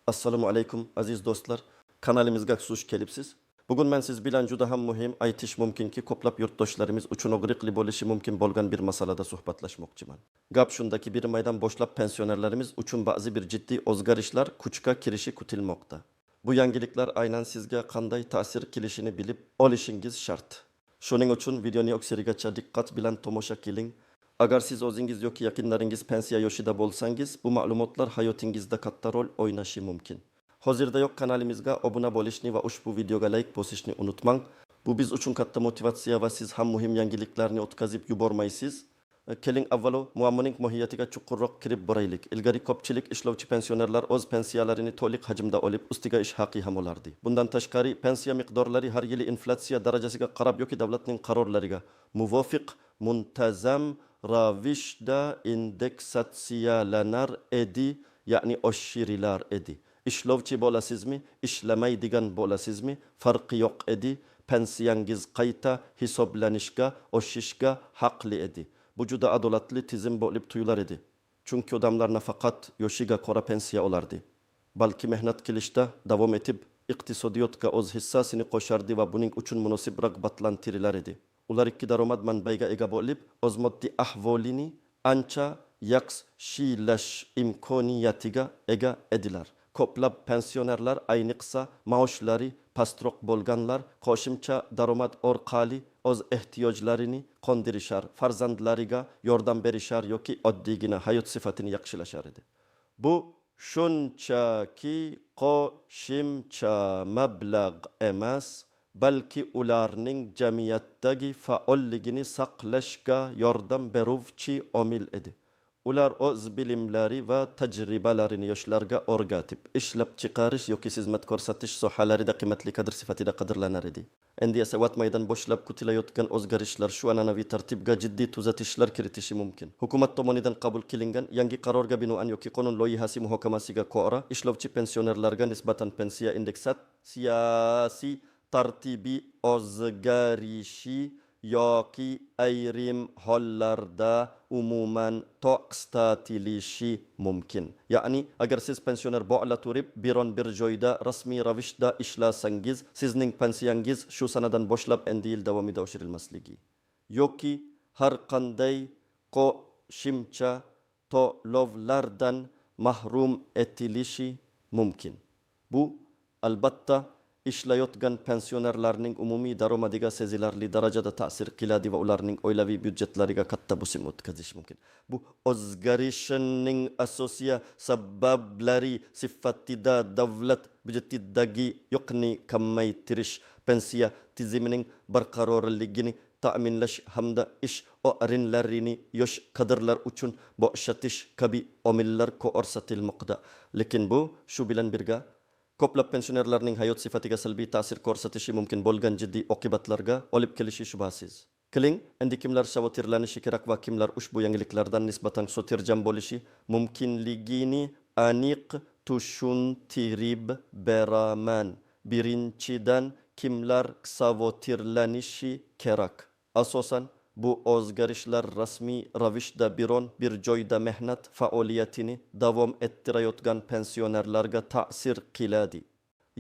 Assalomu alaykum aziz do'stlar. Kanalimizga xush kelibsiz. Bugun men siz bilan juda ham muhim, aytish mumkinki, ko'plab yurtdoshlarimiz uchun og'riqli bo'lishi mumkin bo'lgan bir masalada suhbatlashmoqchiman. Gap shundaki, bir maydan boshlab pensionerlarimiz uchun ba'zi bir jiddiy o'zgarishlar kuchga kirishi kutilmoqda. Bu yangiliklar aynan sizga qanday ta'sir qilishini bilib olishingiz shart. Shuning uchun videoni oxirigacha diqqat bilan tomosha qiling. Agar siz o'zingiz yoki yaqinlaringiz pensiya yoshida bo'lsangiz, bu ma'lumotlar hayotingizda katta rol o'ynashi mumkin. Hozirdayoq kanalimizga obuna bo'lishni va ushbu videoga like bosishni unutmang. Bu biz uchun katta motivatsiya va siz ham muhim yangiliklarni o'tkazib yubormaysiz. Keling avvalo muammoning mohiyatiga chuqurroq kirib boraylik. Ilgari ko'pchilik ishlovchi pensionerlar o'z pensiyalarini to'liq hajmda olib, ustiga ish haqi ham olardi. Bundan tashqari pensiya miqdorlari har yili inflyatsiya darajasiga qarab yoki davlatning qarorlariga muvofiq muntazam ravishda indeksatsiyalanar edi, ya'ni oshirilar edi. İşlovchi bo'lasizmi, ishlamaydigan bo'lasizmi, farqi yo'q edi. Pensiyangiz qayta hisoblanishga, oshishga haqli edi. Bu juda adolatli tizim bo'lib tuyular edi. Chunki odamlar nafaqat yoshiga ko'ra pensiya olardi, balki mehnat qilishda davom etib iqtisodiyotga o'z hissasini qo'shardi va buning uchun munosib rag'batlantirilar edi. Ular ikki daromad manbaiga ega bo'lib, o'z moddiy ahvolini ancha yaxshilash imkoniyatiga ega edilar. Ko'plab pensionerlar, ayniqsa maoshlari pastroq bo'lganlar, qo'shimcha daromad orqali o'z ehtiyojlarini qondirishar, farzandlariga yordam berishar yoki oddiygina hayot sifatini yaxshilashar edi. Bu shunchaki qo'shimcha mablag' emas, balki ularning jamiyatdagi faolligini saqlashga yordam beruvchi omil edi. Ular o'z bilimlari va tajribalarini yoshlarga o'rgatib, ishlab chiqarish yoki xizmat ko'rsatish sohalarida qimmatli kadr sifatida qadrlanar edi. Endi esa vatmaydan boshlab kutilayotgan o'zgarishlar shu an'anaviy tartibga jiddiy tuzatishlar kiritishi mumkin. Hukumat tomonidan qabul qilingan yangi qarorga binoan yoki qonun loyihasi muhokamasiga ko'ra, ishlovchi pensionerlarga nisbatan pensiya indeksatsiyasi tartibi o'zgarishi yoki ayrim hollarda umuman to'xtatilishi mumkin. Ya'ni agar siz pensioner bo'la turib biron bir joyda rasmiy ravishda ishlasangiz, sizning pensiyangiz shu sanadan boshlab endi yil davomida oshirilmasligi yoki har qanday qo'shimcha to'lovlardan mahrum etilishi mumkin. Bu albatta ishlayotgan pensionerlarning umumiy daromadiga sezilarli darajada ta'sir qiladi va ularning oilaviy byudjetlariga katta bosim o'tkazishi mumkin. Bu o'zgarishning asosiy sabablari sifatida davlat byudjetidagi yo'qni kamaytirish, pensiya tizimining barqarorligini ta'minlash hamda ish o'rinlarini yosh kadrlar uchun bo'shatish kabi omillar ko'rsatilmoqda. Lekin bu shu bilan birga ko'plab pensionerlarning hayot sifatiga salbiy ta'sir ko'rsatishi mumkin bo'lgan jiddiy oqibatlarga olib kelishi shubhasiz. Keling, endi kimlar xavotirlanishi kerak va kimlar ushbu yangiliklardan nisbatan xotirjam bo'lishi mumkinligini aniq tushuntirib beraman. Birinchidan, kimlar xavotirlanishi kerak? Asosan bu o'zgarishlar rasmiy ravishda biron bir joyda mehnat faoliyatini davom ettirayotgan pensionerlarga ta'sir qiladi.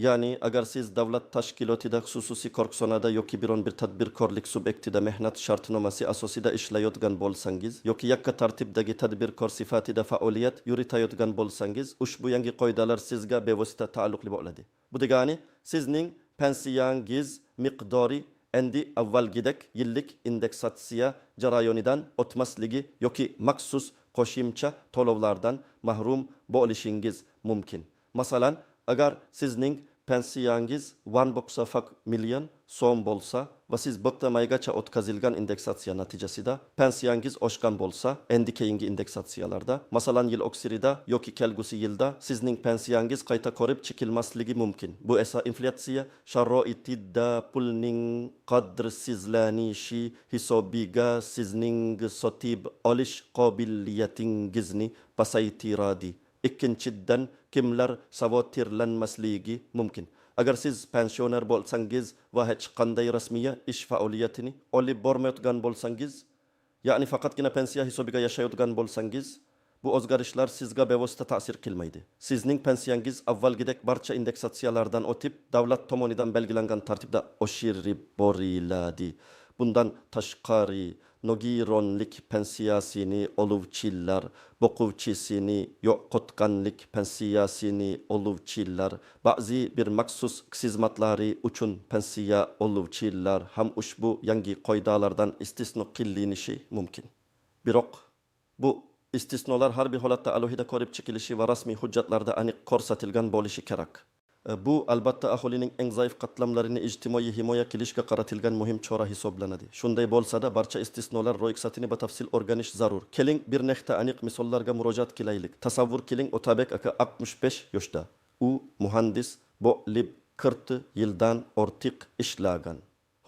Ya'ni agar siz davlat tashkilotida, xususiy korxonada yoki biron bir tadbirkorlik subyektida mehnat shartnomasi asosida ishlayotgan bo'lsangiz yoki yakka tartibdagi tadbirkor sifatida faoliyat yuritayotgan bo'lsangiz, ushbu yangi qoidalar sizga bevosita taalluqli bo'ladi. Bu degani sizning pensiyangiz miqdori endi avvalgidek yillik indeksatsiya jarayonidan o'tmasligi yoki maxsus qo'shimcha to'lovlardan mahrum bo'lishingiz mumkin. Masalan, agar sizning pensiyangiz 1,5 million so'm bo'lsa va siz bo'xtamaygacha o'tkazilgan indeksatsiya natijasida pensiyangiz oshgan bo'lsa, endi keyingi indeksatsiyalarda, masalan yil oxirida yoki kelgusi yilda sizning pensiyangiz qayta ko'rib chiqilmasligi mumkin. Bu esa inflyatsiya sharoitida pulning qadrsizlanishi hisobiga sizning sotib olish qobiliyatingizni pasaytiradi. Ikkinchidan, kimlar xavotirlanmasligi mumkin? Agar siz pensioner bo'lsangiz va hech qanday rasmiy ish faoliyatini olib bormayotgan bo'lsangiz, ya'ni faqatgina pensiya hisobiga yashayotgan bo'lsangiz, Bu o'zgarishlar sizga bevosita ta'sir qilmaydi. Sizning pensiyangiz avvalgidek barcha indeksatsiyalardan o'tib, davlat tomonidan belgilangan tartibda oshirib boriladi. Bundan tashqari nogironlik pensiyasini oluvchilar, boquvchisini yo'qotganlik pensiyasini oluvchilar, ba'zi bir maxsus xizmatlari uchun pensiya oluvchilar ham ushbu yangi qoidalardan istisno qilinishi mumkin. Biroq bu istisnolar har bir holatda alohida ko'rib chiqilishi va rasmiy hujjatlarda aniq ko'rsatilgan bo'lishi kerak. Bu albatta aholining eng zaif qatlamlarini ijtimoiy himoya qilishga qaratilgan muhim chora hisoblanadi. Shunday bo'lsa-da, barcha istisnolar ro'yxatini batafsil o'rganish zarur. Keling bir nechta aniq misollarga murojaat qilaylik. Tasavvur qiling, Otabek aka 65 yoshda. U muhandis bo'lib 40 yildan ortiq ishlagan.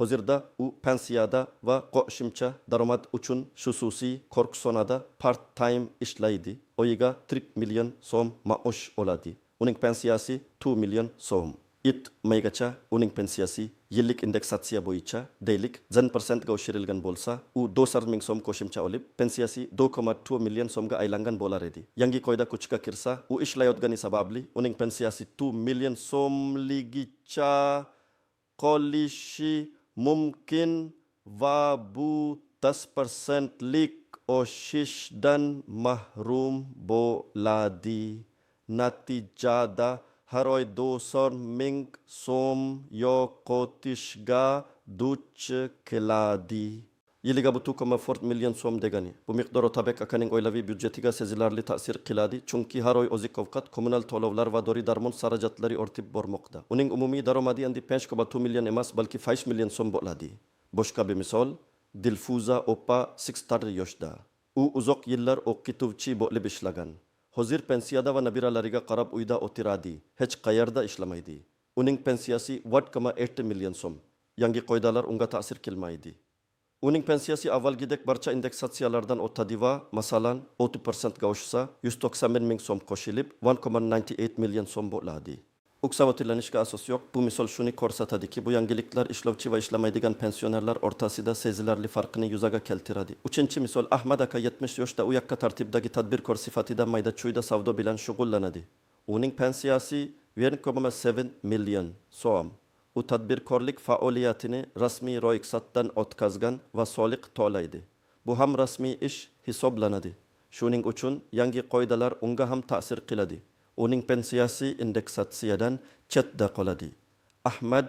Hozirda u pensiyada va qo'shimcha daromad uchun xususiy korxonada part-time ishlaydi. Oyiga 40 million so'm maosh oladi. Uning pensiyasi 2 million so'm. Yetmaygacha uning pensiyasi yillik indeksatsiya bo'yicha deylik 10% ga oshirilgan bo'lsa, u 200 ming so'm qo'shimcha olib, pensiyasi 2,2 million so'mga aylangan bo'lar edi. Yangi qoida kuchga kirsa, u ishlayotgani sababli uning pensiyasi 2 million so'mligicha qolishi mumkin va bu 10%lik oshishdan mahrum bo'ladi. Natijada har oy 200 ming so'm yo'qotishga duch keladi. Yiliga bu 2,4 million so'm degani. Bu miqdor Otabek akaning oilaviy byudjetiga sezilarli ta'sir qiladi, chunki har oy oziq-ovqat, kommunal to'lovlar va dori-darmon xarajatlari ortib bormoqda. Uning umumiy daromadi endi 5,2 million emas, balki 5 million so'm bo'ladi. Boshqa bir misol, Dilfuza opa 80 yoshda. U uzoq yillar o'qituvchi bo'lib ishlagan. Hozir pensiyada va nabiralariga qarab uyda o'tiradi. Hech qayerda ishlamaydi. Uning pensiyasi 1,8 million so'm. Yangi qoidalar unga ta'sir qilmaydi. Uning pensiyasi avvalgidek barcha indeksatsiyalardan o'tadi va masalan 30% ga oshsa 190 ming so'm qo'shilib 1,98 million so'm bo'ladi. Uksavotirlanishga asos yo'q. Bu misol shuni ko'rsatadiki, bu yangiliklar ishlovchi va ishlamaydigan pensionerlar o'rtasida sezilarli farqni yuzaga keltiradi. Uchinchi misol, Ahmad aka 70 yoshda u yakka tartibdagi tadbirkor sifatida mayda-chuyda savdo bilan shug'ullanadi. Uning pensiyasi 1,7 million so'm. U tadbirkorlik faoliyatini rasmiy ro'yxatdan o'tkazgan va soliq to'laydi. Bu ham rasmiy ish hisoblanadi. Shuning uchun yangi qoidalar unga ham ta'sir qiladi. Uning pensiyasi indeksatsiyadan chetda qoladi. Ahmad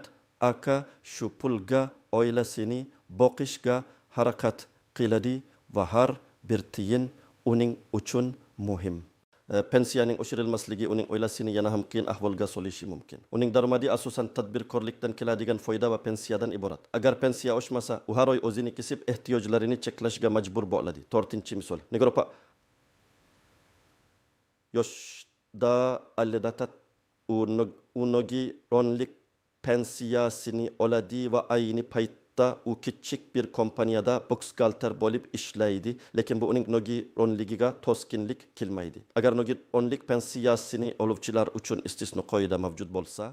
aka shu pulga oilasini boqishga harakat qiladi va har bir tiyin uning uchun muhim. Pensiyaning oshirilmasligi uning oilasini yana ham qiyin ahvolga solishi mumkin. Uning daromadi asosan tadbirkorlikdan keladigan foyda va pensiyadan iborat. Agar pensiya oshmasa, u har oy o'zini kesib ehtiyojlarini cheklashga majbur bo'ladi. 4-misol. Nigoropa yoshda aldatat nogironlik pensiyasini oladi va ayni paytda u kichik bir kompaniyada boksgalter bo'lib ishlaydi, lekin bu uning nogironligiga to'sqinlik qilmaydi. Agar nogironlik pensiyasini oluvchilar uchun istisno qoida mavjud bo'lsa,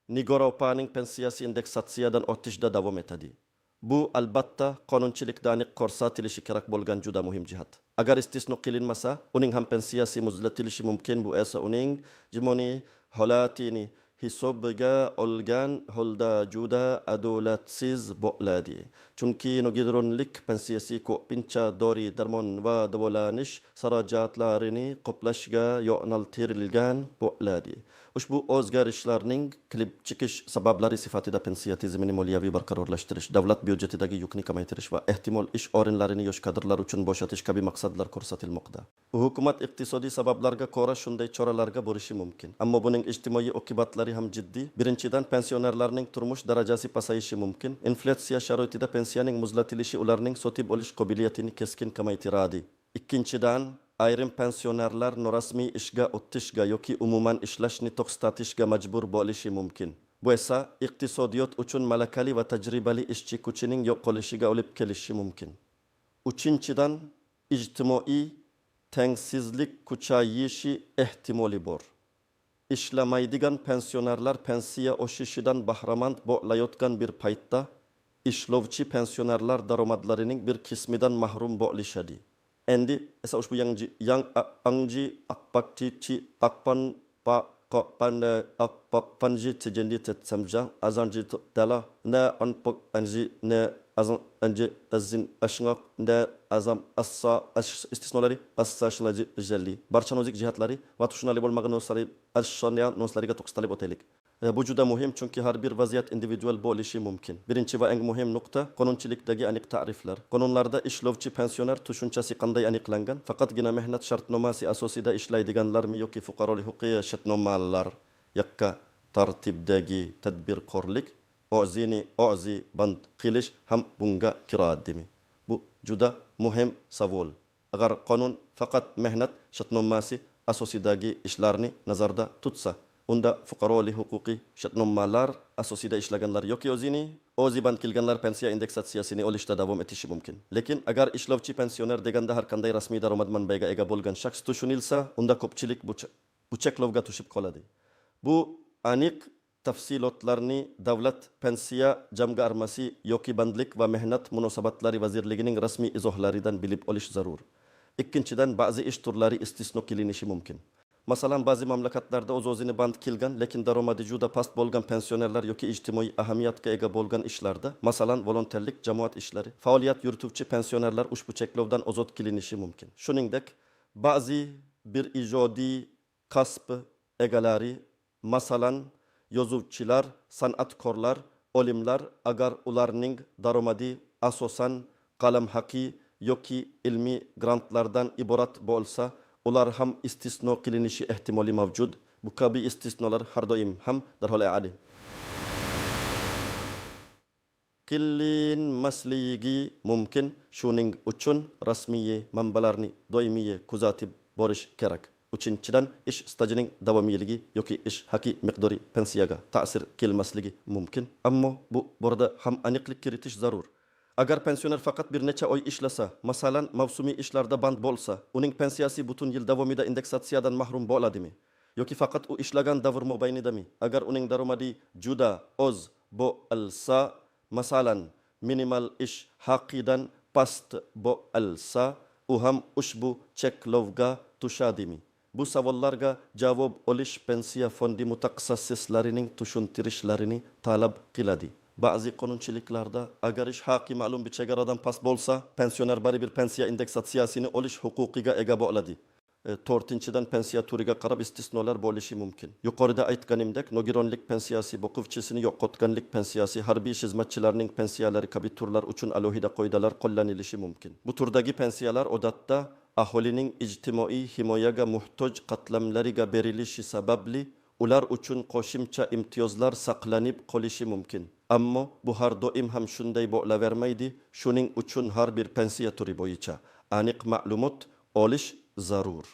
Nigora opaning pensiyasi indeksatsiyadan o'tishda davom etadi. Bu albatta qonunchilikda aniq ko'rsatilishi kerak bo'lgan juda muhim jihat. Agar istisno qilinmasa, uning ham pensiyasi muzlatilishi mumkin. Bu esa uning jismoniy holatini hisobga olgan holda juda adolatsiz bo'ladi. Chunki nogironlik pensiyasi ko'pincha dori darmon va davolanish xarajatlarini qoplashga yo'naltirilgan bo'ladi. Ushbu o'zgarishlarning kelib chiqish sabablari sifatida pensiya tizimini moliyaviy barqarorlashtirish, davlat byudjetidagi yukni kamaytirish va ehtimol ish o'rinlarini yosh kadrlar uchun bo'shatish kabi maqsadlar ko'rsatilmoqda. Hukumat iqtisodiy sabablarga ko'ra shunday choralarga borishi mumkin. Ammo buning ijtimoiy oqibatlari ham jiddiy. Birinchidan, pensionerlarning turmush darajasi pasayishi mumkin. Inflyatsiya sharoitida pensiyaning muzlatilishi ularning sotib olish qobiliyatini keskin kamaytiradi. Ikkinchidan, ayrim pensionerlar norasmiy ishga o'tishga yoki umuman ishlashni to'xtatishga majbur bo'lishi mumkin. Bu esa iqtisodiyot uchun malakali va tajribali ishchi kuchining yo'qolishiga olib kelishi mumkin. Uchinchidan, ijtimoiy tengsizlik kuchayishi ehtimoli bor. Ishlamaydigan pensionerlar pensiya oshishidan bahramand bo'layotgan bir paytda ishlovchi pensionerlar daromadlarining bir qismidan mahrum bo'lishadi. Endi esa ushbu yang angji akpakti chi takpan pa ko pan akpak panji tejendi tetsamja azanji dala na anpak anji na azan anji azin ashngak da azam assa istisnolari assa shlaji jalli barchanozik jihatlari va tushunali bo'lmagan nosari ashshaniya noslariga to'qistali bo'taylik. Bu juda muhim chunki har bir vaziyat individual bo'lishi mumkin. Birinchi va eng muhim nuqta qonunchilikdagi aniq ta'riflar. Qonunlarda ishlovchi pensioner tushunchasi qanday aniqlangan? Faqatgina mehnat shartnomasi asosida ishlaydiganlarmi yoki fuqarolik huquqiy shartnomalar yakka tartibdagi tadbirkorlik o'zi band qilish ham bunga kiradimi? Bu juda muhim savol. Agar qonun faqat mehnat shartnomasi asosidagi ishlarni nazarda tutsa, unda fuqarolik huquqiy shartnomalar asosida ishlaganlar yoki o'zi band qilganlar pensiya indeksatsiyasini olishda davom etishi mumkin. Lekin agar ishlovchi pensioner deganda har qanday rasmiy daromad manbaiga ega bo'lgan shaxs tushunilsa, unda ko'pchilik bu cheklovga tushib qoladi. Bu aniq tafsilotlarni Davlat pensiya jamg'armasi yoki bandlik va mehnat munosabatlari vazirligining rasmiy izohlaridan bilib olish zarur. Ikkinchidan, ba'zi ish turlari istisno qilinishi mumkin. Masalan, ba'zi mamlakatlarda o'zini band qilgan, lekin daromadi juda past bo'lgan pensionerlar yoki ijtimoiy ahamiyatga ega bo'lgan ishlarda, masalan, volonterlik, jamoat ishlari, faoliyat yurituvchi pensionerlar ushbu cheklovdan ozod qilinishi mumkin. Shuningdek, ba'zi bir ijodiy kasb egalari, masalan, yozuvchilar, san'atkorlar, olimlar, agar ularning daromadi asosan qalam haqi yoki ilmiy grantlardan iborat bo'lsa, ular ham istisno qilinishi ehtimoli mavjud. Bu kabi istisnolar har doim ham darhol adi qilinmasligi mumkin. Shuning uchun rasmiy manbalarni doimiy kuzatib borish kerak. Uchinchidan, ish stajining davomiyligi yoki ish haqi miqdori pensiyaga ta'sir qilmasligi mumkin. Ammo bu borada ham aniqlik kiritish zarur. Agar pensioner faqat bir necha oy ishlasa, masalan, mavsumiy ishlarda band bo'lsa, uning pensiyasi butun yil davomida indeksatsiyadan mahrum bo'ladimi? Yoki faqat u ishlagan davr mobaynidami? Agar uning daromadi juda oz bo'lsa, masalan, minimal ish haqidan past bo'lsa, u ham ushbu cheklovga tushadimi? Bu savollarga javob olish pensiya fondi mutaxassislarining tushuntirishlarini talab qiladi. Ba'zi qonunchiliklarda agar ish haqi ma'lum bir chegaradan past bo'lsa, pensioner baribir pensiya indeksatsiyasini olish huquqiga ega bo'ladi. To'rtinchidan, pensiya turiga qarab istisnolar bo'lishi mumkin. Yuqorida aytganimdek, nogironlik pensiyasi, boquvchisini yo'qotganlik pensiyasi, harbiy xizmatchilarning pensiyalari kabi turlar uchun alohida qoidalar qo'llanilishi mumkin. Bu turdagi pensiyalar odatda aholining ijtimoiy himoyaga muhtoj qatlamlariga berilishi sababli ular uchun qo'shimcha imtiyozlar saqlanib qolishi mumkin. Ammo bu har doim ham shunday bo'lavermaydi. Shuning uchun har bir pensiya turi bo'yicha aniq ma'lumot olish zarur.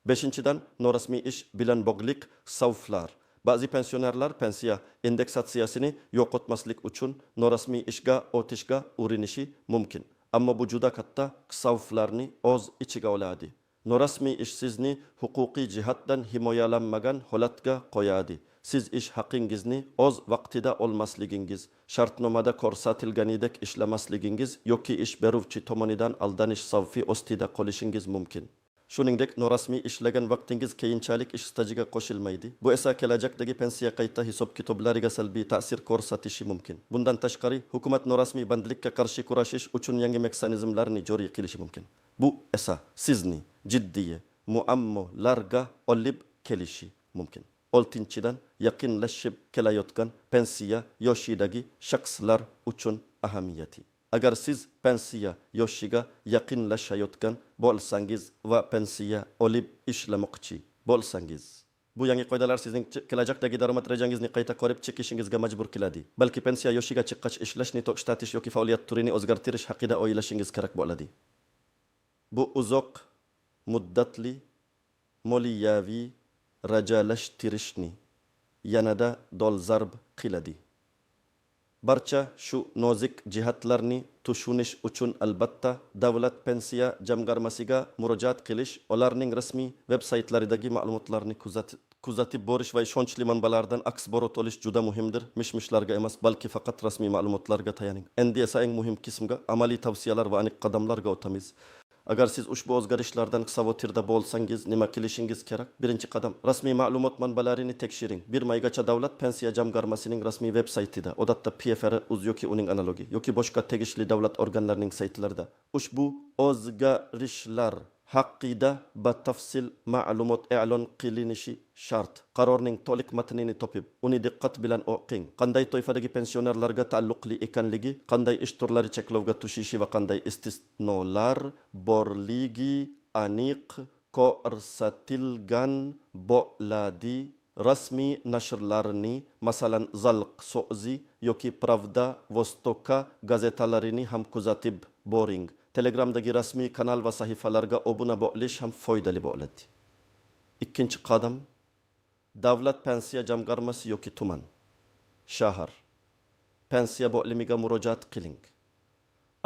Beshinchidan, norasmiy ish bilan bog'liq savflar. Ba'zi pensionerlar pensiya indeksatsiyasini yo'qotmaslik uchun norasmiy ishga o'tishga urinishi mumkin. Ammo bu juda katta savflarni o'z ichiga oladi. Norasmiy ish sizni huquqiy jihatdan himoyalanmagan holatga qo'yadi. Siz ish haqingizni o'z vaqtida olmasligingiz, shartnomada ko'rsatilganidek ishlamasligingiz yoki ish beruvchi tomonidan aldanish savfi ostida qolishingiz mumkin. Shuningdek, norasmiy ishlagan vaqtingiz keyinchalik ish stajiga qo'shilmaydi. Bu esa kelajakdagi pensiya qayta hisob-kitoblariga salbiy ta'sir ko'rsatishi mumkin. Bundan tashqari, hukumat norasmiy bandlikka qarshi kurashish uchun yangi mexanizmlarni joriy qilishi mumkin. Bu esa sizni jiddiy muammolarga olib kelishi mumkin. Oltinchidan, yaqinlashib kelayotgan pensiya yoshidagi shaxslar uchun ahamiyati. Agar siz pensiya yoshiga yaqinlashayotgan bo'lsangiz va pensiya olib ishlamoqchi bo'lsangiz, bu yangi qoidalar sizning kelajakdagi daromad rejangizni qayta ko'rib chiqishingizga majbur qiladi. Balki pensiya yoshiga chiqqach ishlashni to'xtatish yoki faoliyat turini o'zgartirish haqida o'ylashingiz kerak bo'ladi. Bu uzoq muddatli moliyaviy rejalashtirishni yanada dolzarb qiladi. Barcha shu nozik jihatlarni tushunish uchun albatta davlat pensiya jamg'armasiga murojaat qilish, ularning rasmiy veb-saytlaridagi ma'lumotlarni kuzatib borish va ishonchli manbalardan aksborot olish juda muhimdir. Mish-mishlarga emas, balki faqat rasmiy ma'lumotlarga tayaning. Endi esa eng muhim qismga, amaliy tavsiyalar va aniq qadamlarga o'tamiz. Agar siz ushbu o'zgarishlardan xavotirda bo'lsangiz, nima qilishingiz kerak? Birinchi qadam, rasmiy ma'lumot manbalarini tekshiring. 1 maygacha davlat pensiya jamg'armasining rasmiy veb-saytida, odatda PFR uz yoki uning analogi yoki boshqa tegishli davlat organlarining saytlarida ushbu o'zgarishlar haqida batafsil ma'lumot e'lon qilinishi shart. Qarorning to'liq matnini topib, uni diqqat bilan o'qing. Qanday toifadagi pensionerlarga taalluqli ekanligi, qanday ish turlari cheklovga tushishi va qanday istisnolar borligi aniq ko'rsatilgan bo'ladi. Rasmiy nashrlarni, masalan, Zalq So'zi yoki Pravda Vostoka gazetalarini ham kuzatib boring. Telegramdagi rasmiy kanal va sahifalarga obuna bo'lish ham foydali bo'ladi. Ikkinchi qadam, davlat pensiya jamg'armasi yoki tuman, shahar pensiya bo'limiga murojaat qiling.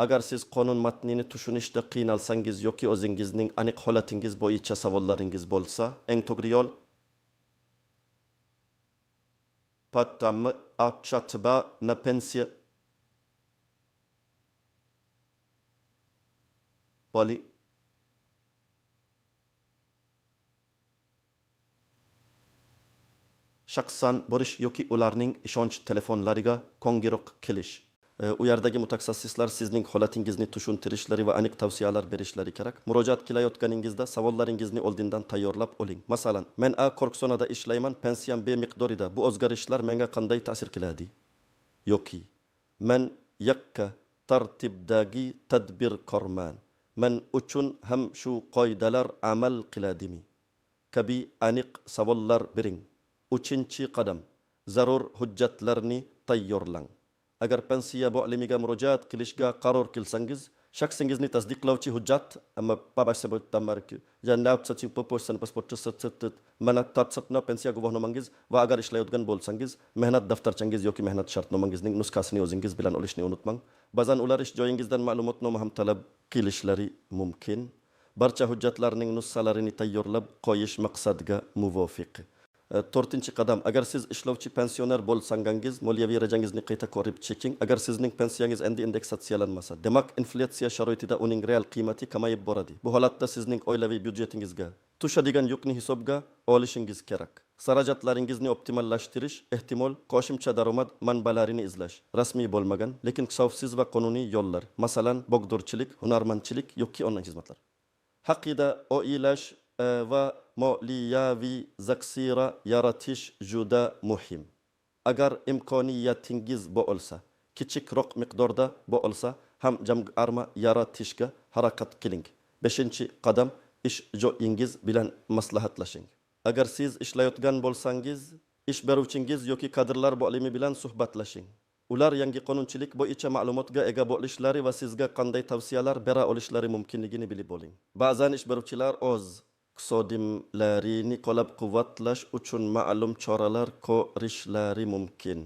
Agar siz qonun matnini tushunishda qiynalsangiz yoki o'zingizning aniq holatingiz bo'yicha savollaringiz bo'lsa, eng to'g'ri yo'l Patamı Akşatba na pensiya Bali shaxsan borish yoki ularning ishonch telefonlariga qo'ng'iroq qilish. U yerdagi mutaxassislar sizning holatingizni tushuntirishlari va aniq tavsiyalar berishlari kerak. Murojaat qilayotganingizda savollaringizni oldindan tayyorlab oling. Masalan, men A korxonada ishlayman, pensiyam B miqdorida. Bu o'zgarishlar menga qanday ta'sir qiladi? Yoki men yakka tartibdagi tadbirkorman. Men uchun ham shu qoidalar amal qiladimi? Kabi aniq savollar bering. Uchinchi qadam, zarur hujjatlarni tayyorlang. Agar pensiya bo'limiga murojaat qilishga qaror qilsangiz, shaxsingizni tasdiqlovchi hujjat, amma babasi bo'ltamarki, jannat sachi proportion pasporti certificate, mana tatsatna pensiya guvohnomangiz va agar ishlayotgan bo'lsangiz, mehnat daftarchangiz yoki mehnat shartnomangizning nuskasini o'zingiz bilan olishni unutmang. Ba'zan ular ish joyingizdan ma'lumotnoma ham talab qilishlari mumkin. Barcha hujjatlarning nussalarini tayyorlab qo'yish maqsadga muvofiq. To'rtinchi qadam, agar siz ishlovchi pensioner bo'lsangiz, moliyaviy rejangizni qayta ko'rib chiqing. Agar sizning pensiyangiz endi indeksatsiyalanmasa, demak inflyatsiya sharoitida uning real qiymati kamayib boradi. Bu holatda sizning oilaviy byudjetingizga tushadigan yukni hisobga olishingiz kerak. Xarajatlaringizni optimallashtirish, ehtimol qo'shimcha daromad manbalarini izlash, rasmiy bo'lmagan, lekin xavfsiz va qonuniy yo'llar, masalan, bog'dorchilik, hunarmandchilik yoki onlayn xizmatlar haqida o'ylash va moliyaviy zaksira yaratish juda muhim. Agar imkoniyatingiz bo'lsa, kichikroq miqdorda bo'lsa ham jamg'arma yaratishga harakat qiling. 5-qadam, ish joyingiz bilan maslahatlashing. Agar siz ishlayotgan bo'lsangiz, ish beruvchingiz yoki kadrlar bo'limi bilan suhbatlashing. Ular yangi qonunchilik bo'yicha ma'lumotga ega bo'lishlari va sizga qanday tavsiyalar bera olishlari mumkinligini bilib oling. Ba'zan ish beruvchilar o'z iqtisodiyotlarini qo'llab-quvvatlash uchun ma'lum choralar ko'rishlari mumkin.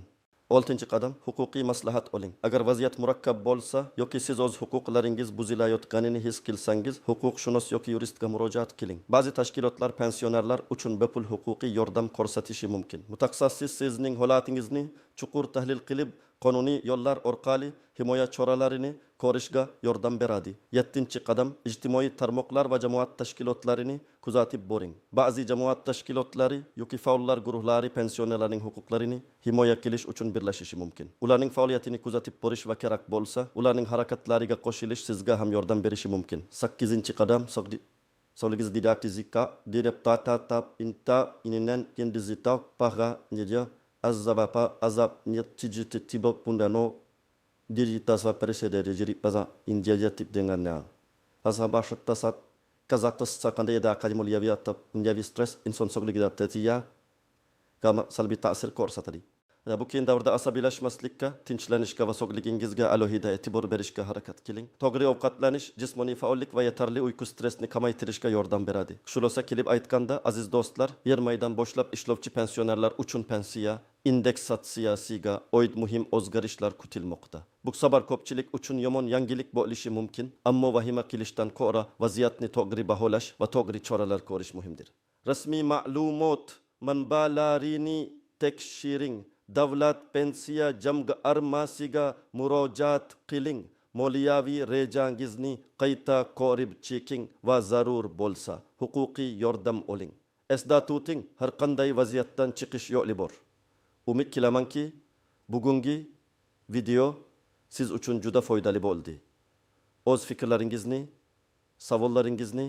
6-qadam, huquqiy maslahat oling. Agar vaziyat murakkab bo'lsa yoki siz o'z huquqlaringiz buzilayotganini his qilsangiz, huquqshunos yoki yuristga murojaat qiling. Ba'zi tashkilotlar pensionerlar uchun bepul huquqiy yordam ko'rsatishi mumkin. Mutaxassis sizning holatingizni chuqur tahlil qilib, qonuniy yo'llar orqali himoya choralarini ko'rishga yordam beradi. 7-qadam, ijtimoiy tarmoqlar va jamoat tashkilotlarini kuzatib boring. Ba'zi jamoat tashkilotlari yoki faollar guruhlari pensionerlarning huquqlarini himoya qilish uchun birlashishi mumkin. Ularning faoliyatini kuzatib borish va kerak bo'lsa, ularning harakatlariga qo'shilish sizga ham yordam berishi mumkin. 8-qadam, sog'ligingiz didaktika, direptatata, inta, ininen, kendizita, paga, nidia, azabapa, azab, niyatijitiba, pundano, diritas va precedere, jiripaza, indiajatip dengannya. Azabashat tasat, kazatas sakande da akademoliaviyata, unjavi stres, inson sog'ligida kama salbiy ta'sir ko'rsatadi. Bu keyin davrda asabiylashmaslikka, tinchlanishga va sog'ligingizga alohida e'tibor berishga harakat qiling. To'g'ri ovqatlanish, jismoniy faollik va yetarli uyqu stressni kamaytirishga yordam beradi. Xulosa qilib aytganda, aziz do'stlar, yer maydan boshlab ishlovchi pensionerlar uchun pensiya indeksatsiyasiga oid muhim o'zgarishlar kutilmoqda. Bu sabr ko'pchilik uchun yomon yangilik bo'lishi mumkin, ammo vahima qilishdan ko'ra vaziyatni to'g'ri baholash va to'g'ri choralar ko'rish muhimdir. Rasmiy ma'lumot manbalarini tekshiring. Davlat pensiya jamg'armasiga murojaat qiling. moliyaviy rejangizni qayta ko'rib chiqing va zarur bo'lsa huquqiy yordam oling. Esda tuting, har qanday vaziyatdan chiqish yo'li bor. Umid qilamanki, bugungi video siz uchun juda foydali bo'ldi. O'z fikrlaringizni, savollaringizni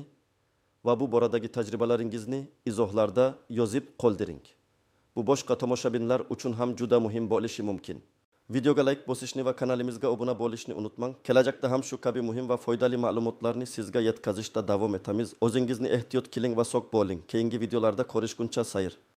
va bu boradagi tajribalaringizni izohlarda yozib qoldiring. Bu boshqa tomoshabinlar uchun ham juda muhim bo'lishi mumkin. Videoga like bosishni va kanalimizga obuna bo'lishni unutmang. Kelajakda ham shu kabi muhim va foydali ma'lumotlarni sizga yetkazishda davom etamiz. O'zingizni ehtiyot qiling va sog' bo'ling. Keyingi videolarda ko'rishguncha sayr.